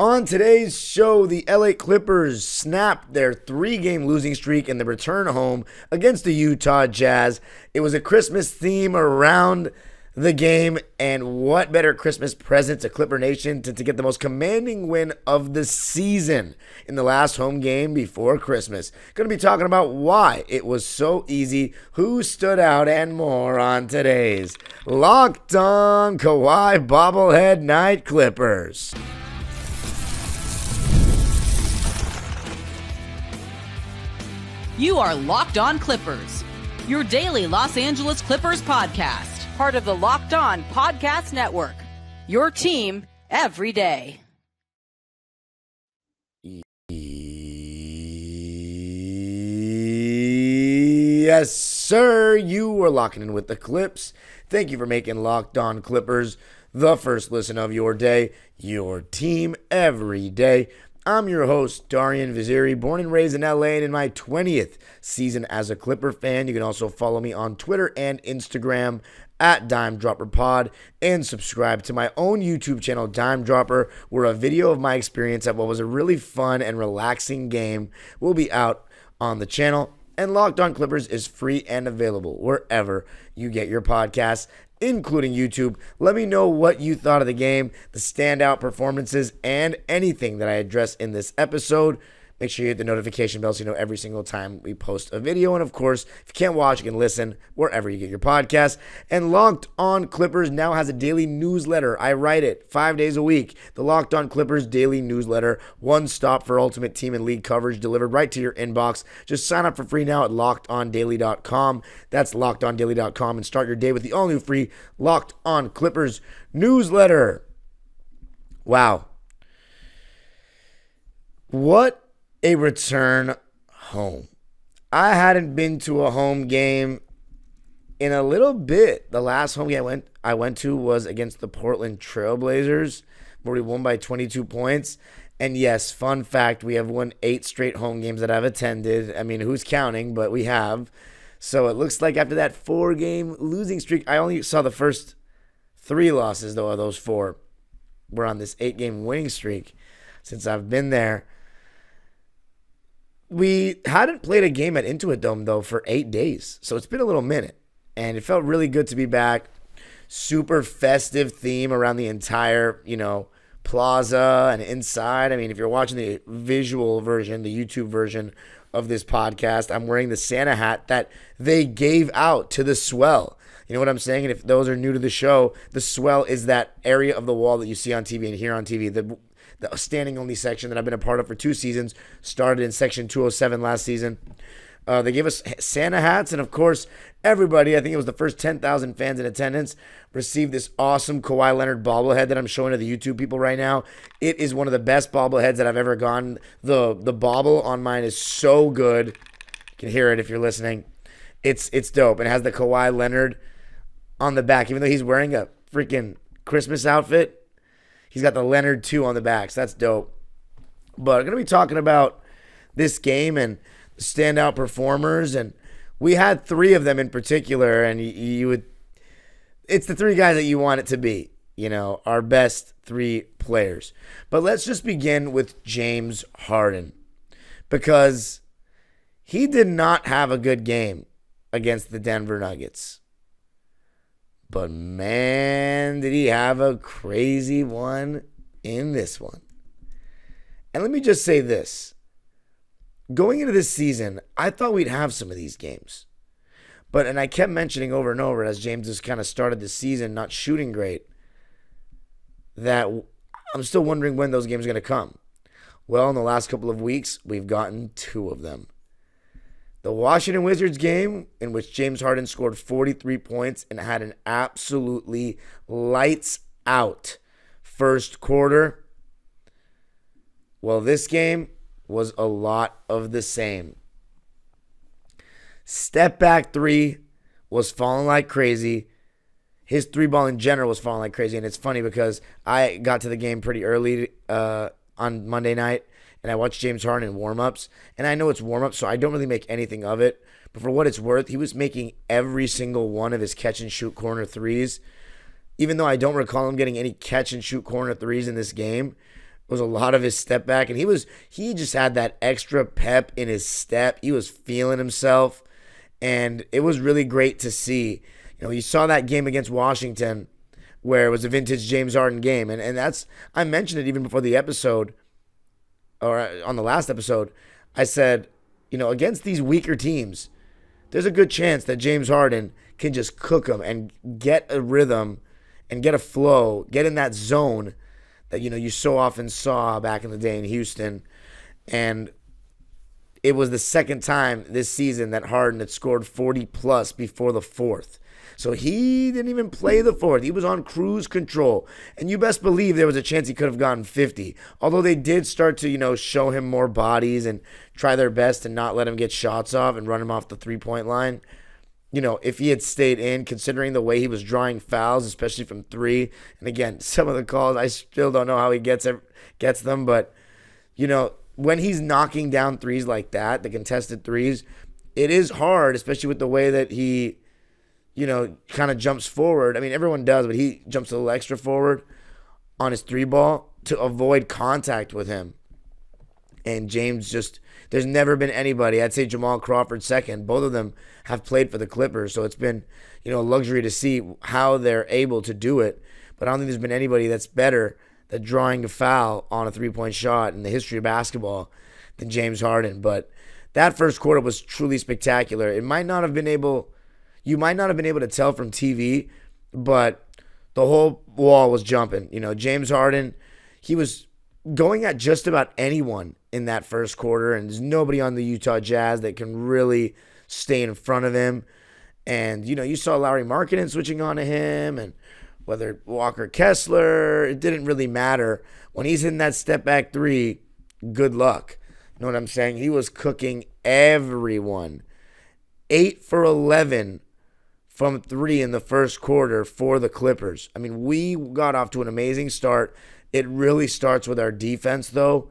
On today's show, the LA Clippers snapped their 3-game losing streak in the return home against the Utah Jazz. It was a Christmas theme around the game, and what better Christmas present to Clipper Nation to get the most commanding win of the season in the last home game before Christmas. Going to be talking about why it was so easy, who stood out, and more on today's Locked On Kawhi Bobblehead Night Clippers. You are Locked On Clippers, your daily Los Angeles Clippers podcast, part of the Locked On Podcast Network, your team every day. Yes, sir, you are locking in with the Clips. Thank you for making Locked On Clippers the first listen of your day, your team every day. I'm your host, Darian Vaziri, born and raised in LA and in my 20th season as a Clipper fan. You can also follow me on Twitter and Instagram at DimeDropperPod and subscribe to my own YouTube channel, Dime Dropper, where a video of my experience at what was a really fun and relaxing game will be out on the channel. And Locked On Clippers is free and available wherever you get your podcasts, including YouTube. Let me know what you thought of the game, the standout performances, and anything that I address in this episode. Make sure you hit the notification bell so you know every single time we post a video. And of course, if you can't watch, you can listen wherever you get your podcasts. And Locked On Clippers now has a daily newsletter. I write it 5 days a week. The Locked On Clippers daily newsletter. One stop for ultimate team and league coverage delivered right to your inbox. Just sign up for free now at LockedOnDaily.com. That's LockedOnDaily.com and start your day with the all-new free Locked On Clippers newsletter. Wow. What a return home. I hadn't been to a home game in a little bit. The last home game I went to was against the Portland Trailblazers, where we won by 22 points. And yes, fun fact, we have won 8 straight home games that I've attended. I mean, who's counting? But we have. So it looks like after that 4-game losing streak, I only saw the first 3 losses, though, of those 4 were on this 8-game winning streak since I've been there. We hadn't played a game at Intuit Dome, though, for 8 days. So it's been a little minute. And it felt really good to be back. Super festive theme around the entire, plaza and inside. I mean, if you're watching the visual version, the YouTube version of this podcast, I'm wearing the Santa hat that they gave out to the swell. You know what I'm saying? And if those are new to the show, the swell is that area of the wall that you see on TV and hear on TV. The standing only section that I've been a part of for 2 seasons, started in section 207 last season. They gave us Santa hats, and of course, everybody, I think it was the first 10,000 fans in attendance, received this awesome Kawhi Leonard bobblehead that I'm showing to the YouTube people right now. It is one of the best bobbleheads that I've ever gotten. The bobble on mine is so good. You can hear it if you're listening. It's dope. And it has the Kawhi Leonard on the back, even though he's wearing a freaking Christmas outfit. He's got the Leonard 2 on the back, so that's dope. But I'm going to be talking about this game and the standout performers, and we had 3 of them in particular, and it's the 3 guys that you want it to be, our best 3 players. But let's just begin with James Harden, because he did not have a good game against the Denver Nuggets. But man, did he have a crazy one in this one. And let me just say this. Going into this season, I thought we'd have some of these games. And I kept mentioning over and over as James just kind of started the season not shooting great, that I'm still wondering when those games are going to come. Well, in the last couple of weeks, we've gotten 2 of them. The Washington Wizards game, in which James Harden scored 43 points and had an absolutely lights out first quarter. Well, this game was a lot of the same. Step back 3 was falling like crazy. His 3-ball in general was falling like crazy. And it's funny because I got to the game pretty early on Monday night. And I watched James Harden in warm-ups. And I know it's warm-ups, so I don't really make anything of it. But for what it's worth, he was making every single one of his catch-and-shoot corner threes. Even though I don't recall him getting any catch-and-shoot corner threes in this game, was a lot of his step back, and he just had that extra pep in his step. He was feeling himself, and it was really great to see. You saw that game against Washington where it was a vintage James Harden game, and that's, I mentioned it even before the episode, or on the last episode. I said, against these weaker teams, there's a good chance that James Harden can just cook them and get a rhythm and get a flow, get in that zone that, you so often saw back in the day in Houston. And it was the second time this season that Harden had scored 40-plus before the fourth. So he didn't even play the fourth. He was on cruise control. And you best believe there was a chance he could have gotten 50. Although they did start to, show him more bodies and try their best to not let him get shots off and run him off the three-point line. If he had stayed in, considering the way he was drawing fouls, especially from three. And again, some of the calls, I still don't know how he gets them. But, when he's knocking down threes like that, the contested threes, it is hard, especially with the way that he, kind of jumps forward. I mean, everyone does, but he jumps a little extra forward on his three ball to avoid contact with him. And James there's never been anybody, I'd say Jamal Crawford second. Both of them have played for the Clippers, so it's been, a luxury to see how they're able to do it. But I don't think there's been anybody that's better at drawing a foul on a three-point shot in the history of basketball than James Harden. But that first quarter was truly spectacular. You might not have been able to tell from TV, but the whole wall was jumping. James Harden, he was going at just about anyone in that first quarter, and there's nobody on the Utah Jazz that can really stay in front of him. And, you saw Lauri Markkanen switching on to him, and whether Walker Kessler, it didn't really matter. When he's in that step-back three, good luck. You know what I'm saying? He was cooking everyone. 8 for 11 from three in the first quarter for the Clippers. I mean, we got off to an amazing start. It really starts with our defense, though.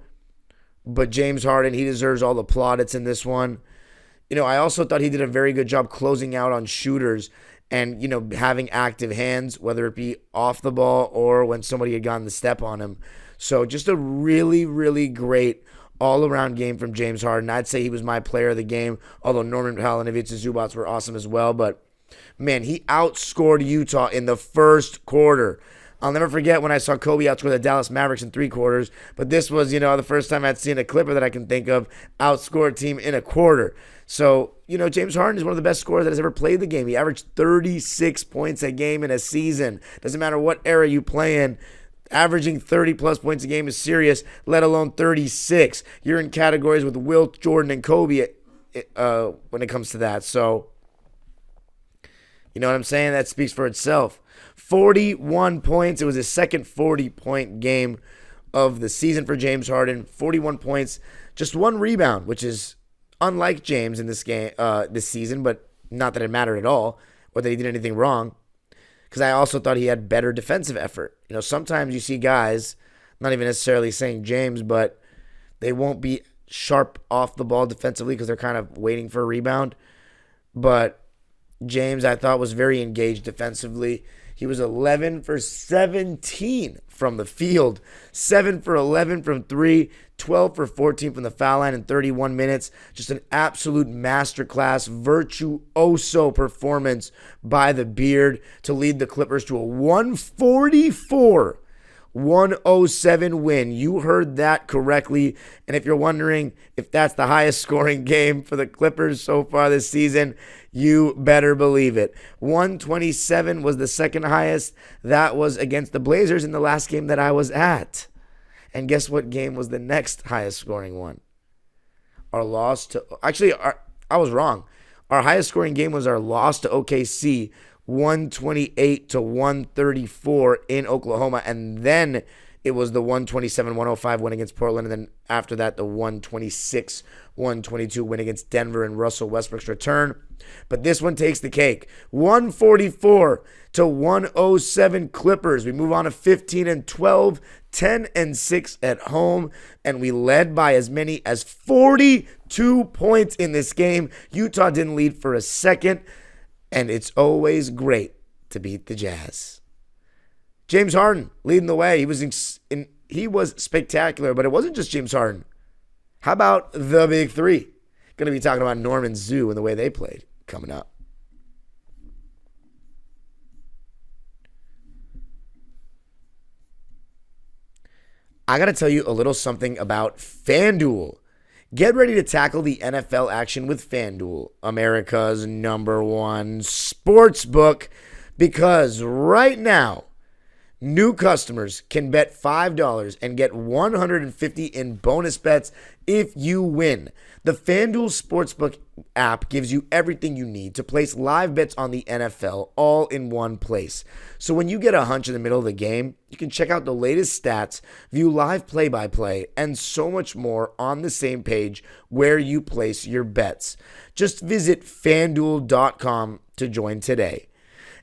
But James Harden, he deserves all the plaudits in this one. I also thought he did a very good job closing out on shooters and, having active hands, whether it be off the ball or when somebody had gotten the step on him. So just a really, really great all-around game from James Harden. I'd say he was my player of the game, although Norman Powell and Ivica Zubac were awesome as well. But, man, he outscored Utah in the first quarter. I'll never forget when I saw Kobe outscore the Dallas Mavericks in three quarters. But this was, the first time I'd seen a Clipper that I can think of outscore a team in a quarter. So, James Harden is one of the best scorers that has ever played the game. He averaged 36 points a game in a season. Doesn't matter what era you play in. Averaging 30-plus points a game is serious, let alone 36. You're in categories with Wilt, Jordan, and Kobe when it comes to that. So, you know what I'm saying? That speaks for itself. 41 points. It was his second 40-point game of the season for James Harden. 41 points, just one rebound, which is unlike James in this game, this season, but not that it mattered at all or that he did anything wrong. Because I also thought he had better defensive effort. Sometimes you see guys, not even necessarily saying James, but they won't be sharp off the ball defensively because they're kind of waiting for a rebound. But James, I thought, was very engaged defensively. He was 11 for 17 from the field, 7 for 11 from three, 12 for 14 from the foul line in 31 minutes. Just an absolute masterclass, virtuoso performance by the Beard to lead the Clippers to a 144-107 win. You heard that correctly. And if you're wondering if that's the highest scoring game for the Clippers so far this season, you better believe it. 127 was the second highest. That was against the Blazers in the last game that I was at. And guess what game was the next highest scoring one? Our loss to... Actually, I was wrong. Our highest scoring game was our loss to OKC, 128-134 in Oklahoma. And then it was the 127-105 win against Portland. And then after that, the 126-122 win against Denver and Russell Westbrook's return. But this one takes the cake. 144-107 Clippers. We move on to 15-12, 10-6 at home, and we led by as many as 42 points in this game. Utah didn't lead for a second, and it's always great to beat the Jazz. James Harden leading the way. He was He was spectacular, but it wasn't just James Harden. How about the big three? Going to be talking about Norman Zoo and the way they played coming up. I got to tell you a little something about FanDuel. Get ready to tackle the NFL action with FanDuel, America's #1 sports book, because right now, new customers can bet $5 and get $150 in bonus bets if you win. The FanDuel Sportsbook app gives you everything you need to place live bets on the NFL all in one place. So when you get a hunch in the middle of the game, you can check out the latest stats, view live play-by-play, and so much more on the same page where you place your bets. Just visit FanDuel.com to join today.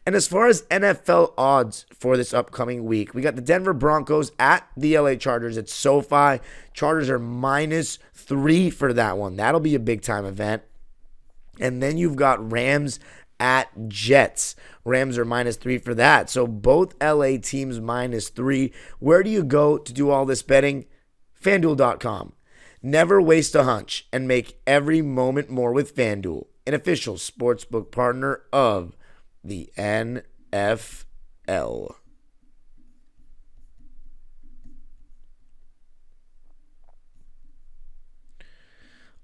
And as far as NFL odds for this upcoming week, we got the Denver Broncos at the LA Chargers at SoFi. Chargers are -3 for that one. That'll be a big-time event. And then you've got Rams at Jets. Rams are -3 for that. So both LA teams -3. Where do you go to do all this betting? FanDuel.com. Never waste a hunch and make every moment more with FanDuel, an official sportsbook partner of the NFL.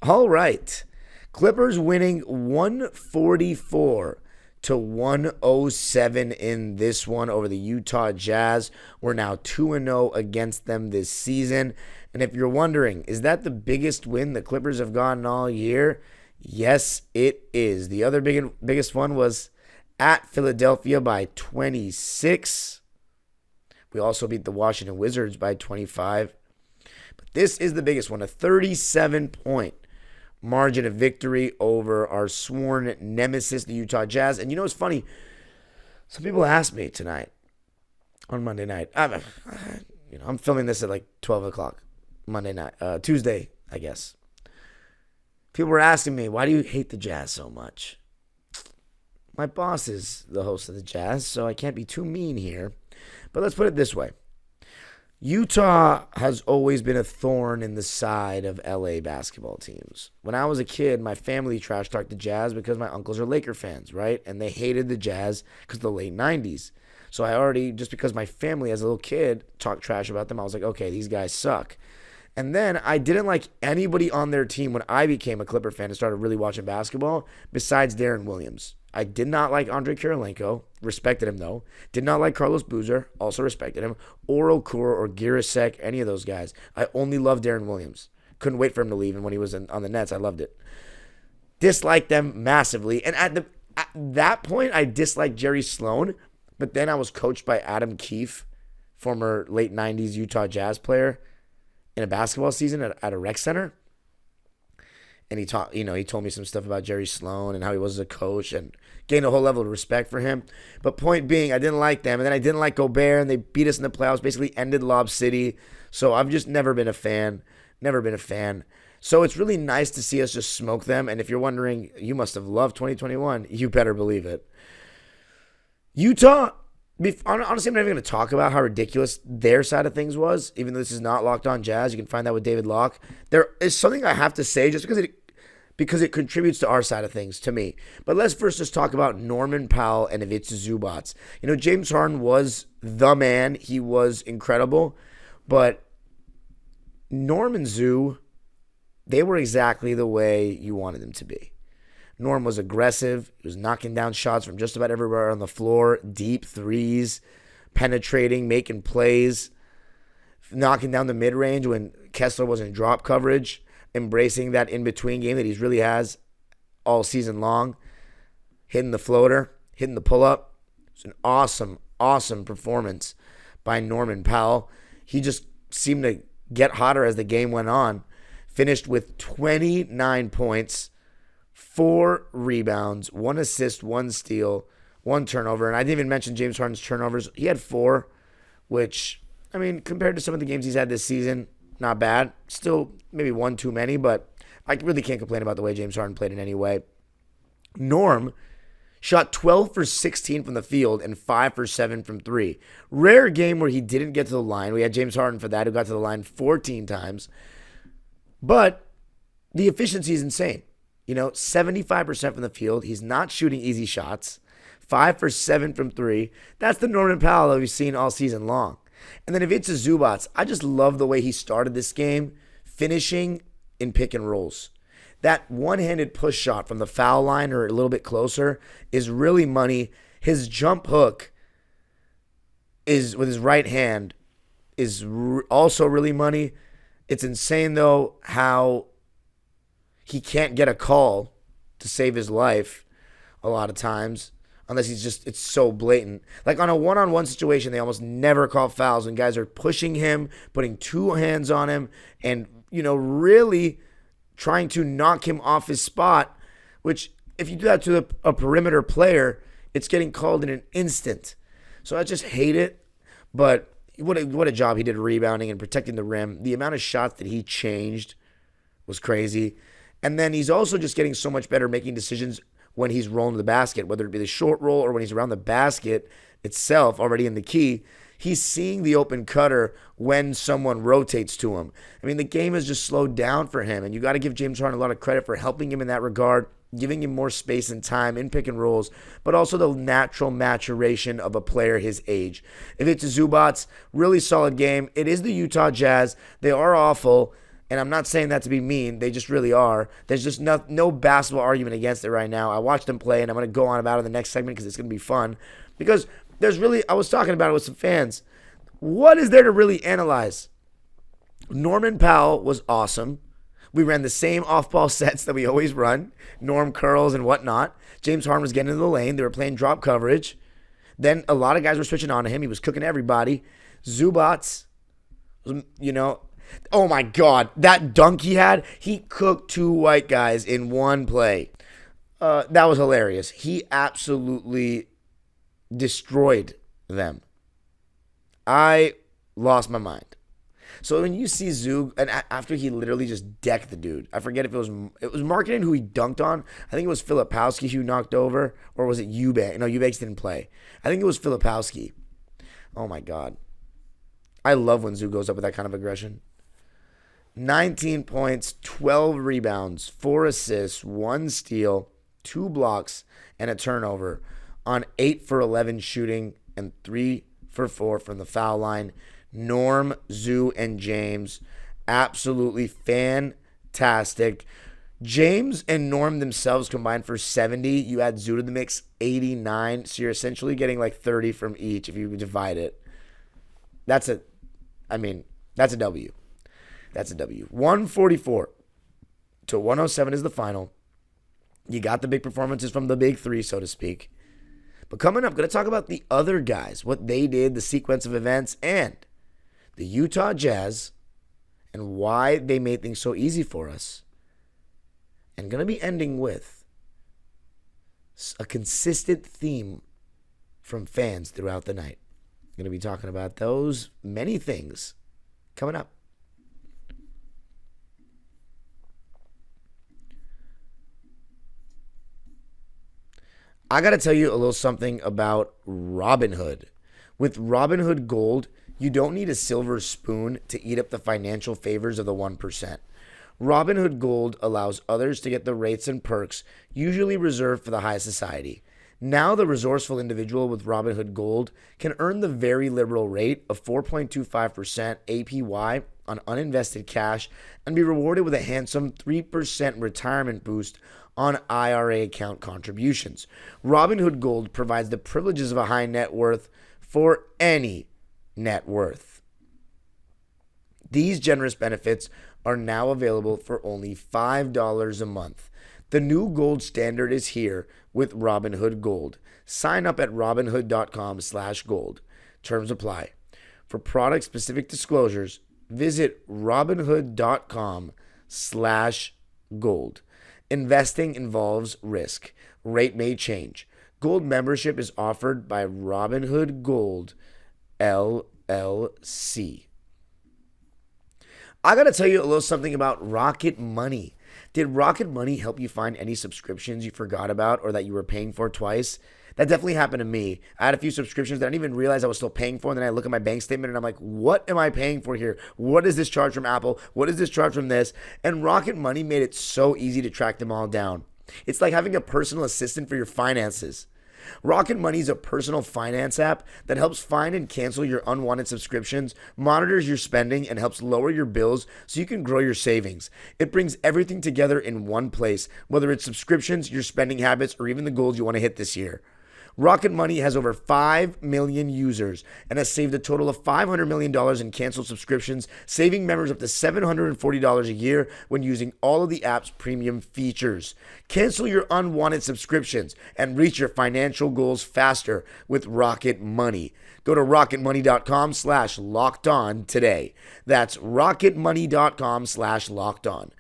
All right. Clippers winning 144-107 in this one over the Utah Jazz. We're now 2-0 against them this season. And if you're wondering, is that the biggest win the Clippers have gotten all year? Yes, it is. The other biggest one was at Philadelphia by 26. We also beat the Washington Wizards by 25. But this is the biggest one, a 37-point margin of victory over our sworn nemesis, the Utah Jazz. And you know what's funny? Some people asked me tonight, on Monday night. I'm filming this at like 12 o'clock Monday night, Tuesday, I guess. People were asking me, why do you hate the Jazz so much? My boss is the host of the Jazz, so I can't be too mean here. But let's put it this way. Utah has always been a thorn in the side of LA basketball teams. When I was a kid, my family trash talked the Jazz because my uncles are Laker fans, right? And they hated the Jazz because of the late 90s. So I already, just because my family as a little kid talked trash about them, I was like, okay, these guys suck. And then I didn't like anybody on their team when I became a Clipper fan and started really watching basketball besides Darren Williams. I did not like Andre Kirilenko, respected him though. Did not like Carlos Boozer, also respected him. Or Okura or Girasek, any of those guys. I only loved Darren Williams. Couldn't wait for him to leave, and when he was on the Nets, I loved it. Disliked them massively. And at that point, I disliked Jerry Sloan, but then I was coached by Adam Keefe, former late 90s Utah Jazz player, in a basketball season at a rec center. And he told me some stuff about Jerry Sloan and how he was as a coach, and gained a whole level of respect for him. But point being, I didn't like them. And then I didn't like Gobert, and they beat us in the playoffs, basically ended Lob City. So I've just never been a fan. So it's really nice to see us just smoke them. And if you're wondering, you must have loved 2021. You better believe it. Utah, honestly, I'm not even going to talk about how ridiculous their side of things was, even though this is not Locked On Jazz. You can find that with David Locke. There is something I have to say just because it contributes to our side of things, to me. But let's first just talk about Norman Powell and Ivica Zubac. James Harden was the man. He was incredible. But Norm and Zoo, they were exactly the way you wanted them to be. Norm was aggressive. He was knocking down shots from just about everywhere on the floor. Deep threes, penetrating, making plays, knocking down the mid-range when Kessler was in drop coverage, embracing that in-between game that he really has all season long, hitting the floater, hitting the pull-up. It's an awesome performance by Norman Powell. He just seemed to get hotter as the game went on. Finished with 29 points, 4 rebounds, 1 assist, 1 steal, 1 turnover. And I didn't even mention James Harden's turnovers. He had 4, which, compared to some of the games he's had this season, not bad. Still maybe 1 too many, but I really can't complain about the way James Harden played in any way. Norm Shot 12 for 16 from the field and 5 for 7 from 3. Rare game where he didn't get to the line. We had James Harden for that, who got to the line 14 times. But the efficiency is insane. 75% from the field. He's not shooting easy shots. 5 for 7 from 3. That's the Norman Powell that we've seen all season long. And then Ivica Zubac, I just love the way he started this game, finishing in pick and rolls. That one-handed push shot from the foul line or a little bit closer is really money. His jump hook is with his right hand is also really money. It's insane, though, how he can't get a call to save his life a lot of times unless it's so blatant. Like on a one-on-one situation, they almost never call fouls when guys are pushing him, putting two hands on him, and, really trying to knock him off his spot, which if you do that to a perimeter player, it's getting called in an instant. So I just hate it. But what a job he did rebounding and protecting the rim. The amount of shots that he changed was crazy. And then he's also just getting so much better making decisions when he's rolling to the basket, whether it be the short roll or when he's around the basket itself, already in the key. He's seeing the open cutter when someone rotates to him. I mean, the game has just slowed down for him, and you got to give James Harden a lot of credit for helping him in that regard, giving him more space and time in pick and rolls, but also the natural maturation of a player his age. Ivica Zubac, really solid game. It is the Utah Jazz. They are awful, and I'm not saying that to be mean. They just really are. There's just no basketball argument against it right now. I watched them play, and I'm going to go on about it in the next segment because it's going to be fun. Because I was talking about it with some fans. What is there to really analyze? Norman Powell was awesome. We ran the same off-ball sets that we always run, Norm curls and whatnot. James Harden was getting into the lane. They were playing drop coverage. Then a lot of guys were switching on to him. He was cooking everybody. Zubac, oh my God, that dunk he had, he cooked two white guys in one play. That was hilarious. He absolutely destroyed them. I lost my mind. So when you see Zug, and after he literally just decked the dude, I forget if it was Markkanen who he dunked on. I think it was Filipowski who knocked over, or was it Eubanks? No, Eubanks didn't play. I think it was Filipowski. Oh my God. I love when Zug goes up with that kind of aggression. 19 points, 12 rebounds, 4 assists, 1 steal, 2 blocks, and a turnover on 8 for 11 shooting and 3 for 4 from the foul line. Norm, Zoo, and James, absolutely fantastic. James and Norm themselves combined for 70. You add Zoo to the mix, 89. So you're essentially getting like 30 from each if you divide it. That's a W. That's a W. 144 to 107 is the final. You got the big performances from the big three, so to speak. But coming up, going to talk about the other guys, what they did, the sequence of events, and the Utah Jazz, and why they made things so easy for us. And going to be ending with a consistent theme from fans throughout the night. Going to be talking about those many things coming up. I got to tell you a little something about Robinhood. With Robinhood Gold, you don't need a silver spoon to eat up the financial favors of the 1%. Robinhood Gold allows others to get the rates and perks usually reserved for the high society. Now the resourceful individual with Robinhood Gold can earn the very liberal rate of 4.25% APY on uninvested cash and be rewarded with a handsome 3% retirement boost on IRA account contributions. Robinhood Gold provides the privileges of a high net worth for any net worth. These generous benefits are now available for only $5 a month. The new gold standard is here with Robinhood Gold. Sign up at robinhood.com/gold. Terms apply. For product-specific disclosures, visit robinhood.com/gold. Investing involves risk. Rate may change. Gold membership is offered by Robinhood Gold, LLC. I got to tell you a little something about Rocket Money. Did Rocket Money help you find any subscriptions you forgot about or that you were paying for twice? That definitely happened to me. I had a few subscriptions that I didn't even realize I was still paying for, and then I look at my bank statement and I'm like, what am I paying for here? What is this charge from Apple? What is this charge from this? And Rocket Money made it so easy to track them all down. It's like having a personal assistant for your finances. Rocket Money is a personal finance app that helps find and cancel your unwanted subscriptions, monitors your spending, and helps lower your bills so you can grow your savings. It brings everything together in one place, whether it's subscriptions, your spending habits, or even the goals you want to hit this year. Rocket Money has over 5 million users and has saved a total of $500 million in canceled subscriptions, saving members up to $740 a year when using all of the app's premium features. Cancel your unwanted subscriptions and reach your financial goals faster with Rocket Money. Go to rocketmoney.com/lockedon today. That's rocketmoney.com/lockedon.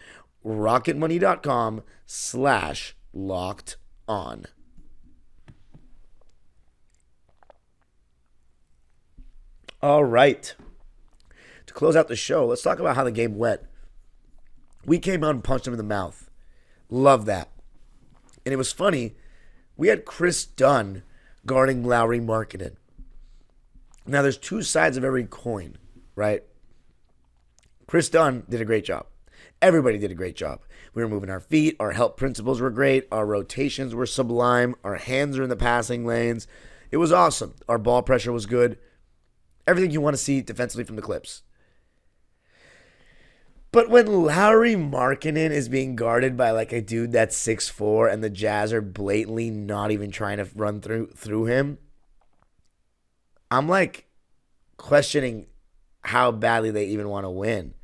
rocketmoney.com/lockedon. All right. To close out the show, let's talk about how the game went. We came out and punched him in the mouth. Love that. And it was funny. We had Chris Dunn guarding Lauri Markkanen. Now, there's two sides of every coin, right? Chris Dunn did a great job. Everybody did a great job. We were moving our feet. Our help principles were great. Our rotations were sublime. Our hands were in the passing lanes. It was awesome. Our ball pressure was good. Everything you want to see defensively from the Clips. But when Lauri Markkanen is being guarded by like a dude that's 6'4" and the Jazz are blatantly not even trying to run through him, I'm like questioning how badly they even want to win.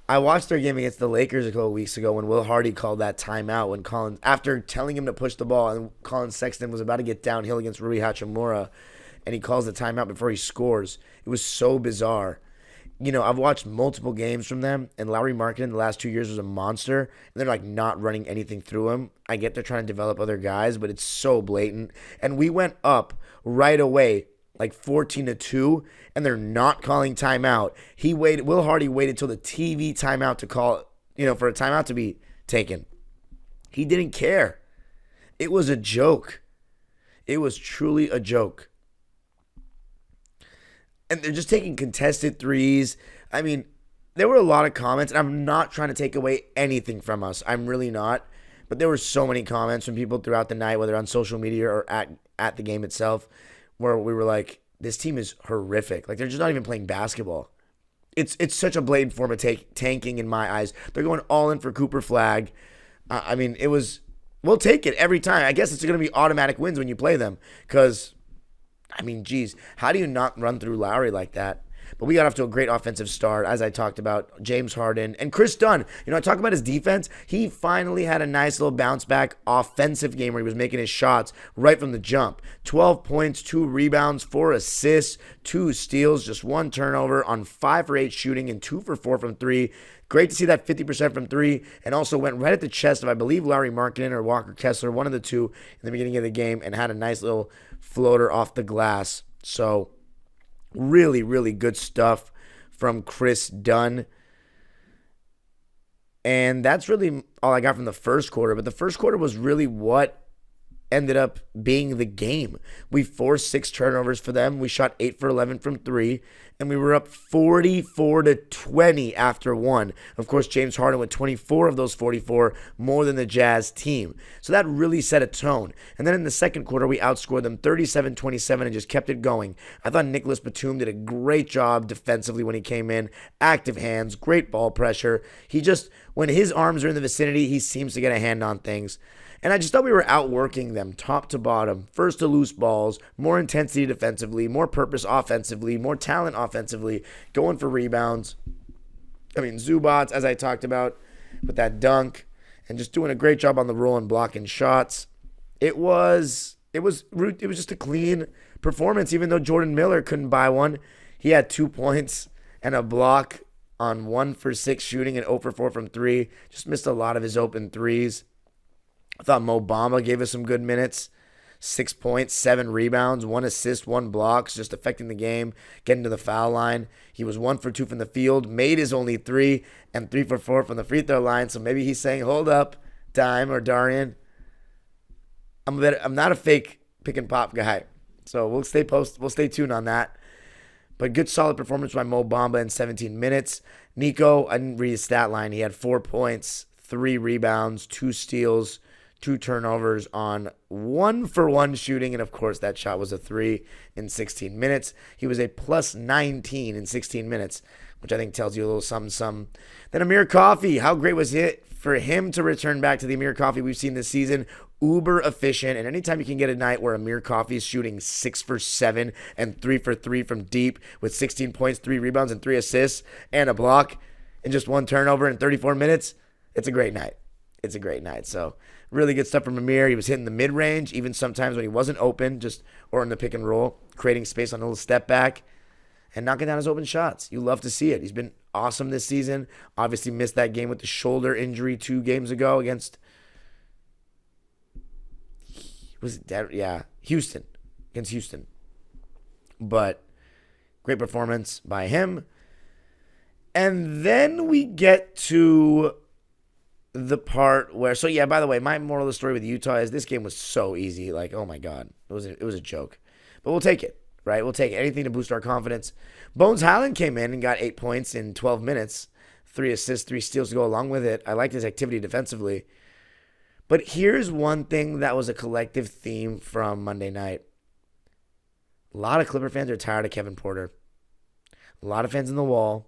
I watched their game against the Lakers a couple of weeks ago when Will Hardy called that timeout when Colin, after telling him to push the ball, and Colin Sexton was about to get downhill against Rui Hachimura, and he calls the timeout before he scores. It was so bizarre. You know, I've watched multiple games from them, and Lauri Markkanen the last 2 years was a monster, and they're like not running anything through him. I get they're trying to develop other guys, but it's so blatant. And we went up right away, like 14-2, and they're not calling timeout. Will Hardy waited till the TV timeout to call, for a timeout to be taken. He didn't care. It was a joke. It was truly a joke. And they're just taking contested threes. I mean, there were a lot of comments, and I'm not trying to take away anything from us. I'm really not. But there were so many comments from people throughout the night, whether on social media or at the game itself, where we were like, this team is horrific. Like, they're just not even playing basketball. It's such a blatant form of tanking in my eyes. They're going all in for Cooper Flag. We'll take it every time. I guess it's going to be automatic wins when you play them because, geez, how do you not run through Lauri like that? But we got off to a great offensive start, as I talked about, James Harden. And Chris Dunn, I talk about his defense. He finally had a nice little bounce-back offensive game where he was making his shots right from the jump. 12 points, 2 rebounds, 4 assists, 2 steals, just 1 turnover on 5 for 8 shooting and 2 for 4 from 3. Great to see that 50% from 3, and also went right at the chest of, I believe, Lauri Markkanen or Walker Kessler, one of the two in the beginning of the game, and had a nice little floater off the glass. So really, really good stuff from Chris Dunn. And that's really all I got from the first quarter. But the first quarter was really what ended up being the game. We forced 6 turnovers for them. We shot 8 for 11 from 3. And we were up 44-20 after 1. Of course, James Harden with 24 of those 44, more than the Jazz team. So that really set a tone. And then in the second quarter, we outscored them 37-27 and just kept it going. I thought Nicholas Batum did a great job defensively when he came in. Active hands, great ball pressure. When his arms are in the vicinity, he seems to get a hand on things. And I just thought we were outworking them top to bottom. First to loose balls, more intensity defensively, more purpose offensively, more talent offensively, going for rebounds. Zubac, as I talked about, with that dunk, and just doing a great job on the roll and blocking shots. It was just a clean performance, even though Jordan Miller couldn't buy one. He had 2 points and a block on 1 for 6 shooting and 0 for 4 from 3. Just missed a lot of his open threes. I thought Mo Bamba gave us some good minutes. 6 points, 7 rebounds, 1 assist, 1 block, just affecting the game, getting to the foul line. He was 1 for 2 from the field, made his only 3, and 3 for 4 from the free throw line. So maybe he's saying, hold up, Dime or Darian. I'm not a fake pick and pop guy. So we'll stay tuned on that. But good solid performance by Mo Bamba in 17 minutes. Nico, I didn't read his stat line. He had 4 points, 3 rebounds, 2 steals, 2 turnovers on 1-for-1 shooting. And, of course, that shot was a 3 in 16 minutes. He was a plus 19 in 16 minutes, which I think tells you a little something. Then Amir Coffey, how great was it for him to return back to the Amir Coffey we've seen this season? Uber efficient, and anytime you can get a night where Amir Coffey is shooting 6 for 7 and 3 for 3 from deep with 16 points, 3 rebounds, and 3 assists, and a block, and just 1 turnover in 34 minutes, it's a great night. It's a great night. So really good stuff from Amir. He was hitting the mid-range, even sometimes when he wasn't open, or in the pick and roll, creating space on a little step back, and knocking down his open shots. You love to see it. He's been awesome this season. Obviously missed that game with the shoulder injury 2 games ago against Houston. Against Houston. But great performance by him. And then we get to the part where, by the way, my moral of the story with Utah is this game was so easy. Like, oh my God, it was a joke. But we'll take it, right? We'll take anything to boost our confidence. Bones Highland came in and got 8 points in 12 minutes, 3 assists, 3 steals to go along with it. I liked his activity defensively. But here's one thing that was a collective theme from Monday night. A lot of Clipper fans are tired of Kevin Porter. A lot of fans in the wall.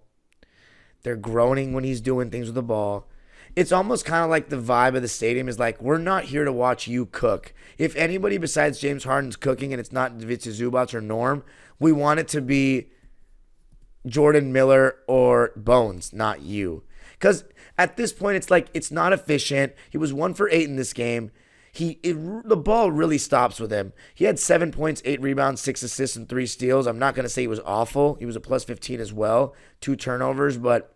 They're groaning when he's doing things with the ball. It's almost kind of like the vibe of the stadium is like, we're not here to watch you cook. If anybody besides James Harden's cooking and it's not Ivica Zubac or Norm, we want it to be Jordan Miller or Bones, not you. Because at this point, it's like it's not efficient. He was 1 for 8 in this game. The ball really stops with him. He had 7 points, 8 rebounds, 6 assists, and 3 steals. I'm not going to say he was awful. He was a plus 15 as well, 2 turnovers, but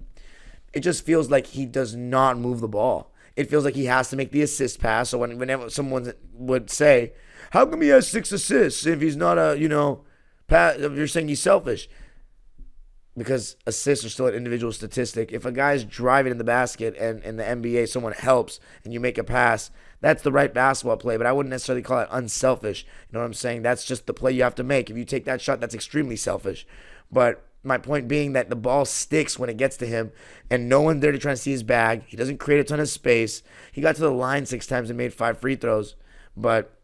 it just feels like he does not move the ball. It feels like he has to make the assist pass. So whenever someone would say, how come he has 6 assists if he's not you're saying he's selfish? Because assists are still an individual statistic. If a guy's driving in the basket and in the NBA someone helps and you make a pass, that's the right basketball play, but I wouldn't necessarily call it unselfish. You know what I'm saying? That's just the play you have to make. If you take that shot, that's extremely selfish. But my point being that the ball sticks when it gets to him and no one's there to try to see his bag. He doesn't create a ton of space. He got to the line 6 times and made 5 free throws. But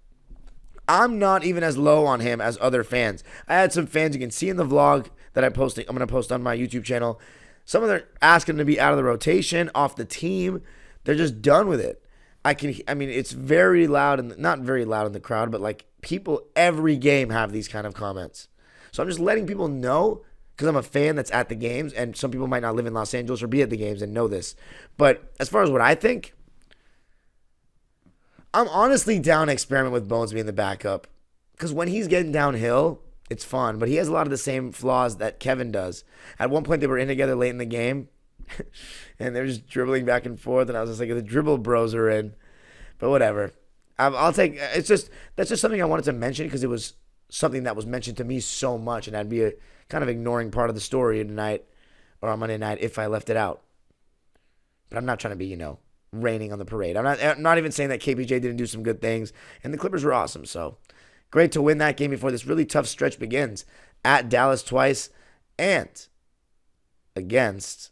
I'm not even as low on him as other fans. I had some fans you can see in the vlog that I'm going to post on my YouTube channel. Some of them asking him to be out of the rotation, off the team. They're just done with it. It's very loud, and not very loud in the crowd, but like people every game have these kind of comments. So I'm just letting people know because I'm a fan that's at the games, and some people might not live in Los Angeles or be at the games and know this. But as far as what I think, I'm honestly down to experiment with Bones being the backup because when he's getting downhill, it's fun, but he has a lot of the same flaws that Kevin does. At one point, they were in together late in the game, and they were just dribbling back and forth, and I was just like, the dribble bros are in. But whatever. I'll take. That's just something I wanted to mention because it was something that was mentioned to me so much, and I'd be a kind of ignoring part of the story tonight or on Monday night if I left it out. But I'm not trying to be, raining on the parade. I'm not even saying that KPJ didn't do some good things, and the Clippers were awesome, so. Great to win that game before this really tough stretch begins at Dallas twice and against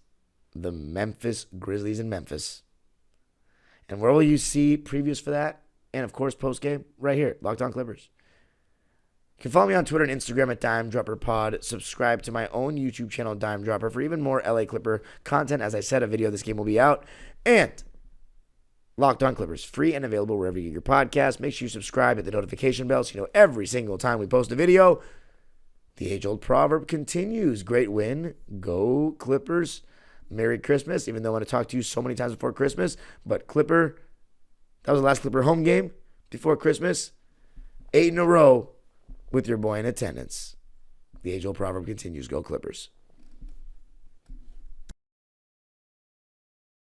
the Memphis Grizzlies in Memphis. And where will you see previews for that? And, of course, post-game right here, Locked On Clippers. You can follow me on Twitter and Instagram at DimeDropperPod. Subscribe to my own YouTube channel, Dime Dropper, for even more LA Clipper content. As I said, a video of this game will be out. And Locked On Clippers, free and available wherever you get your podcast. Make sure you subscribe, hit the notification bell so you know every single time we post a video. The age-old proverb continues. Great win. Go Clippers. Merry Christmas, even though I want to talk to you so many times before Christmas. But Clipper, that was the last Clipper home game before Christmas. 8 in a row with your boy in attendance. The age-old proverb continues. Go Clippers.